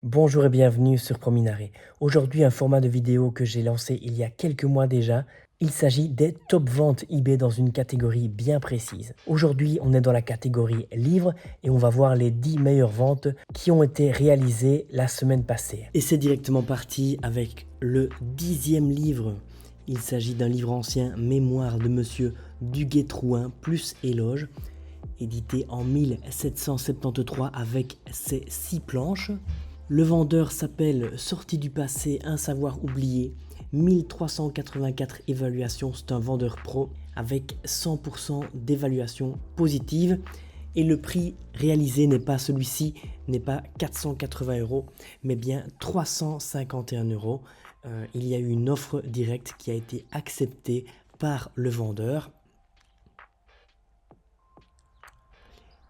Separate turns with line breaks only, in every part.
Bonjour et bienvenue sur Prominaré. Aujourd'hui, un format de vidéo que j'ai lancé il y a quelques mois déjà. Il s'agit des top ventes eBay dans une catégorie bien précise. Aujourd'hui, on est dans la catégorie livres et on va voir les 10 meilleures ventes qui ont été réalisées la semaine passée. Et c'est directement parti avec le 10e livre. Il s'agit d'un livre ancien, Mémoires de Monsieur Duguay-Trouin plus éloge, édité en 1773 avec ses 6 planches. Le vendeur s'appelle Sortie du passé, un savoir oublié. 1384 évaluations, c'est un vendeur pro avec 100% d'évaluation positive. Et le prix réalisé n'est pas celui-ci, n'est pas 480 euros, mais bien 351 euros. Il y a eu une offre directe qui a été acceptée par le vendeur.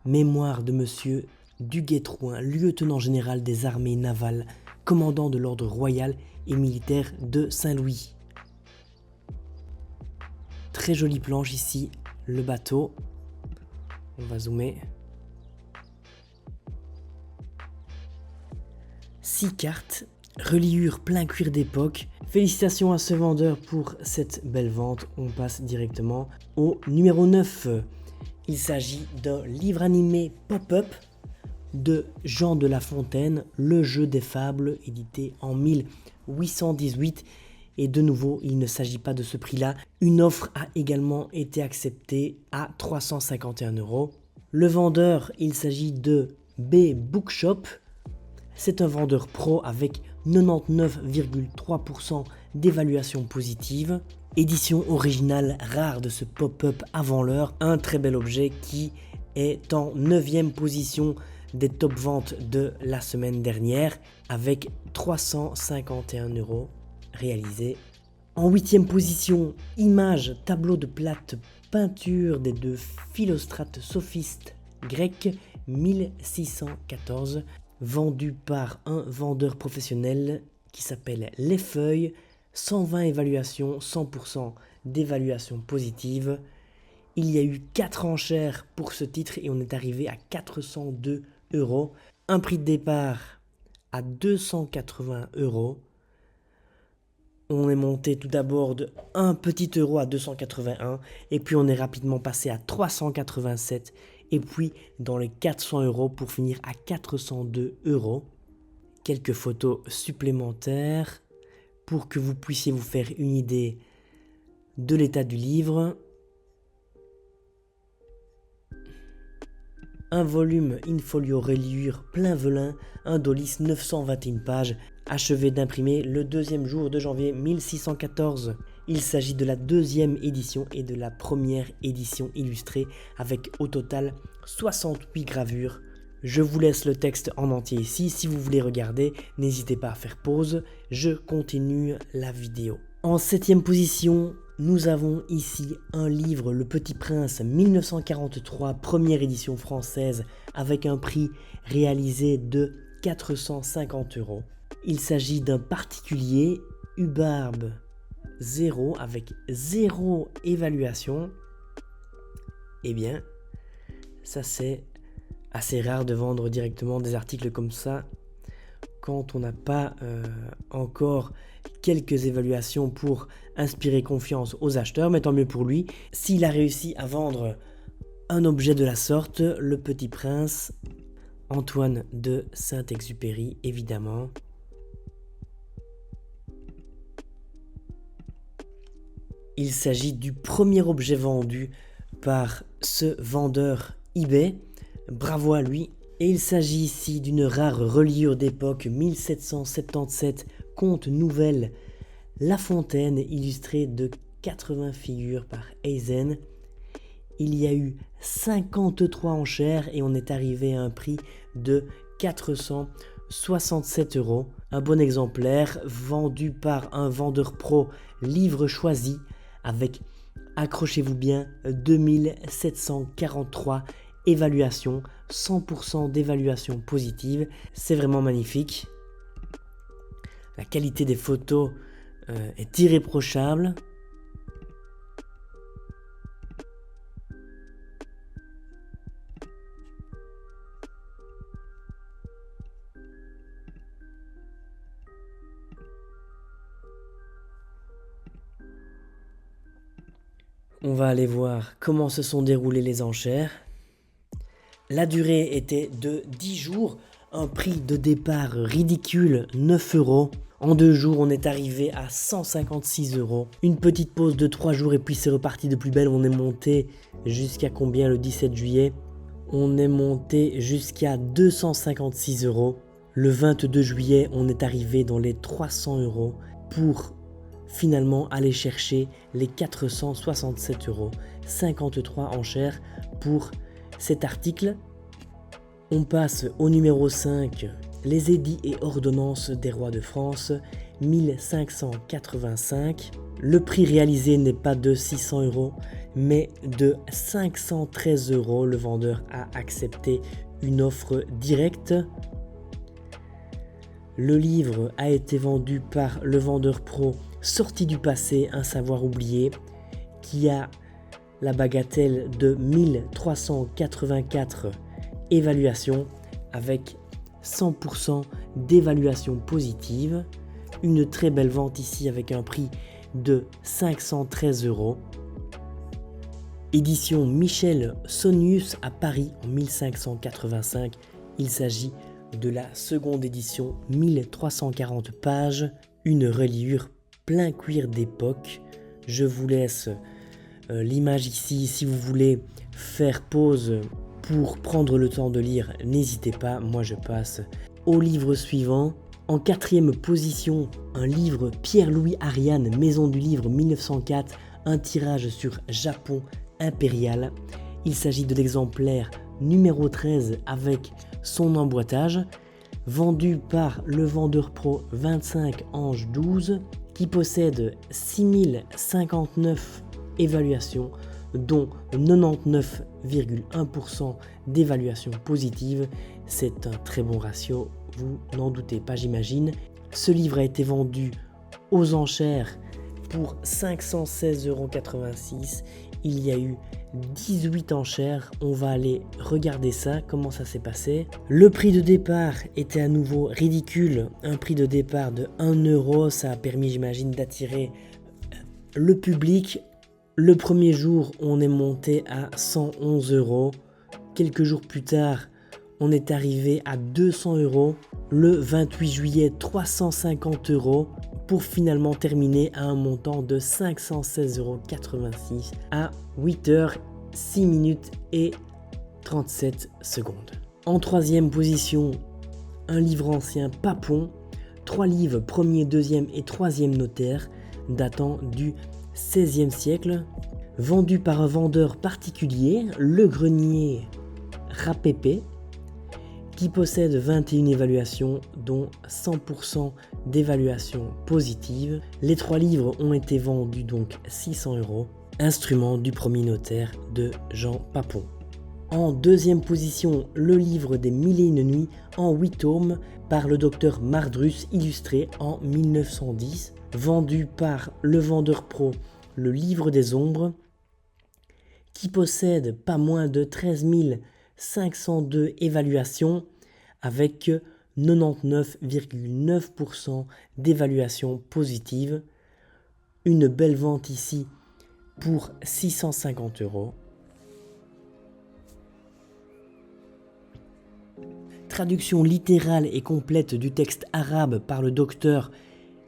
Mémoire de Monsieur Duguay-Trouin, lieutenant général des armées navales, commandant de l'ordre royal et militaire de Saint-Louis. Très jolie planche ici, le bateau. On va zoomer. 6 cartes, reliure plein cuir d'époque. Félicitations à ce vendeur pour cette belle vente. On passe directement au numéro 9. Il s'agit d'un livre animé pop-up de Jean de La Fontaine, Le jeu des fables, édité en 1818. Et de nouveau, il ne s'agit pas de ce prix-là. Une offre a également été acceptée à 351 euros. Le vendeur, il s'agit de B Bookshop. C'est un vendeur pro avec 99,3% d'évaluation positive. Édition originale rare de ce pop-up avant l'heure. Un très bel objet qui est en 9e position des top ventes de la semaine dernière avec 351 euros réalisés. En 8e position, image, tableau de plate, peinture des deux Philostrates sophistes grecs 1614, vendu par un vendeur professionnel qui s'appelle Les Feuilles, 120 évaluations, 100% d'évaluation positive. Il y a eu 4 enchères pour ce titre et on est arrivé à 402 euros. Un prix de départ à 280 euros. On est monté tout d'abord de 1 petit euro à 281 et puis on est rapidement passé à 387 et puis dans les 400 euros pour finir à 402 euros. Quelques photos supplémentaires pour que vous puissiez vous faire une idée de l'état du livre. Un volume in-folio reliure plein velin, un dolis 921 pages, achevé d'imprimer le 2e jour de janvier 1614. Il s'agit de la 2e édition et de la première édition illustrée avec au total 68 gravures. Je vous laisse le texte en entier ici, si vous voulez regarder, n'hésitez pas à faire pause, je continue la vidéo. En 7e position, nous avons ici un livre, Le Petit Prince 1943, première édition française, avec un prix réalisé de 450 euros. Il s'agit d'un particulier, Hubarbe 0, avec 0 évaluation. Eh bien, ça c'est assez rare de vendre directement des articles comme ça quand on n'a pas encore quelques évaluations pour inspirer confiance aux acheteurs, mais tant mieux pour lui. S'il a réussi à vendre un objet de la sorte, Le Petit Prince, Antoine de Saint-Exupéry, évidemment. Il s'agit du premier objet vendu par ce vendeur eBay. Bravo à lui. Et il s'agit ici d'une rare reliure d'époque 1777, conte nouvelle La Fontaine, illustrée de 80 figures par Eisen. Il y a eu 53 enchères et on est arrivé à un prix de 467 euros. Un bon exemplaire vendu par un vendeur pro livre choisi avec, accrochez-vous bien, 2743 évaluations, 100% d'évaluation positive. C'est vraiment magnifique. La qualité des photos est irréprochable. On va aller voir comment se sont déroulées les enchères. La durée était de 10 jours, un prix de départ ridicule, 9 euros. En 2 jours, on est arrivé à 156 euros. Une petite pause de 3 jours et puis c'est reparti de plus belle. On est monté jusqu'à combien le 17 juillet? On est monté jusqu'à 256 euros. Le 22 juillet, on est arrivé dans les 300 euros pour finalement aller chercher les 467 euros. 53 enchères pour cet article. On passe au numéro 5, les édits et ordonnances des rois de France, 1585. Le prix réalisé n'est pas de 600 euros, mais de 513 euros. Le vendeur a accepté une offre directe. Le livre a été vendu par le vendeur pro Sorti du passé, un savoir oublié, qui a la bagatelle de 1384 évaluations avec 100% d'évaluation positive. Une très belle vente ici avec un prix de 513 euros. Édition Michel Sonius à Paris en 1585. Il s'agit de la seconde édition, 1340 pages, une reliure plein cuir d'époque. Je vous laisse l'image ici. Si vous voulez faire pause pour prendre le temps de lire, n'hésitez pas. Moi je passe au livre suivant. En 4e position, un livre Pierre-Louis Ariane, Maison du livre 1904, un tirage sur Japon impérial. Il s'agit de l'exemplaire numéro 13 avec son emboîtage, vendu par le vendeur pro 25 Ange 12, qui possède 6059 évaluations, dont 99,1% d'évaluation positive. C'est un très bon ratio, vous n'en doutez pas, j'imagine. Ce livre a été vendu aux enchères pour 516,86 euros. Il y a eu 18 enchères. On va aller regarder ça, comment ça s'est passé. Le prix de départ était à nouveau ridicule. Un prix de départ de 1 euro. Ça a permis, j'imagine, d'attirer le public. Le premier jour, on est monté à 111 euros. Quelques jours plus tard, on est arrivé à 200 euros. Le 28 juillet, 350 euros. Pour finalement terminer à un montant de 516,86 euros à 8h, 6 minutes et 37 secondes. En 3e position, un livre ancien Papon, 3 livres 1er, 2e et 3e notaire datant du XVIe siècle, vendu par un vendeur particulier, Le Grenier Rapépé, qui possède 21 évaluations, dont 100% d'évaluation positive. Les 3 livres ont été vendus donc 600 euros. Instrument du premier notaire de Jean Papon. En 2e position, le livre des 1001 nuits en 8 tomes par le docteur Mardrus, illustré en 1910, vendu par le vendeur pro Le Livre des Ombres, qui possède pas moins de 13 502 évaluations avec 99,9% d'évaluation positive. Une belle vente ici pour 650 euros. Traduction littérale et complète du texte arabe par le docteur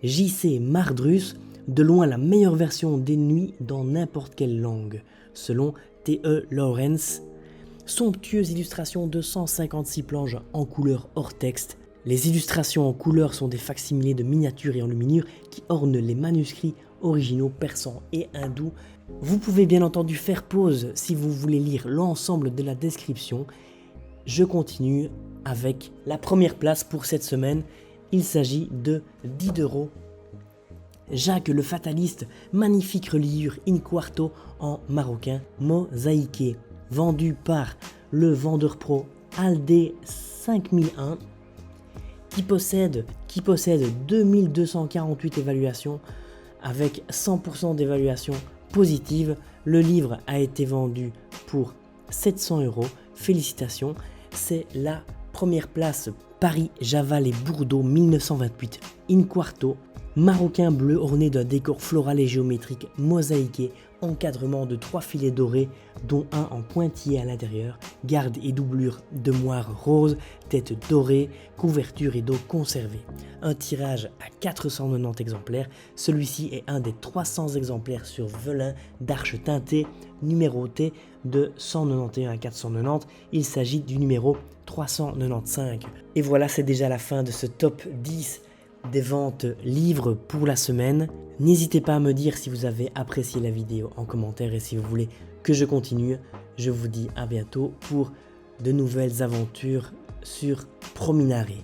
J.C. Mardrus, de loin la meilleure version des nuits dans n'importe quelle langue, selon T.E. Lawrence. Somptueuse illustration de 156 planches en couleur hors texte. Les illustrations en couleur sont des facsimilés de miniatures et enluminures qui ornent les manuscrits originaux persans et hindous. Vous pouvez bien entendu faire pause si vous voulez lire l'ensemble de la description. Je continue avec la première place pour cette semaine. Il s'agit de Diderot. Jacques le Fataliste, magnifique reliure in quarto en marocain mosaïqué, vendu par le vendeur pro Aldé 5001, qui possède 2248 évaluations avec 100% d'évaluation positive. Le livre a été vendu pour 700 euros. Félicitations, c'est la première place. Paris, Javal et Bourdeau 1928, in quarto, marocain bleu orné d'un décor floral et géométrique mosaïqué encadrement de 3 filets dorés, dont un en pointillé à l'intérieur, garde et doublure de moire rose, tête dorée, couverture et dos conservé. Un tirage à 490 exemplaires, celui-ci est un des 300 exemplaires sur velin d'arche teintée, numéroté de 191 à 490, il s'agit du numéro 395. Et voilà, c'est déjà la fin de ce top 10 des ventes livres pour la semaine. N'hésitez pas à me dire si vous avez apprécié la vidéo en commentaire et si vous voulez que je continue. Je vous dis à bientôt pour de nouvelles aventures sur Prominari.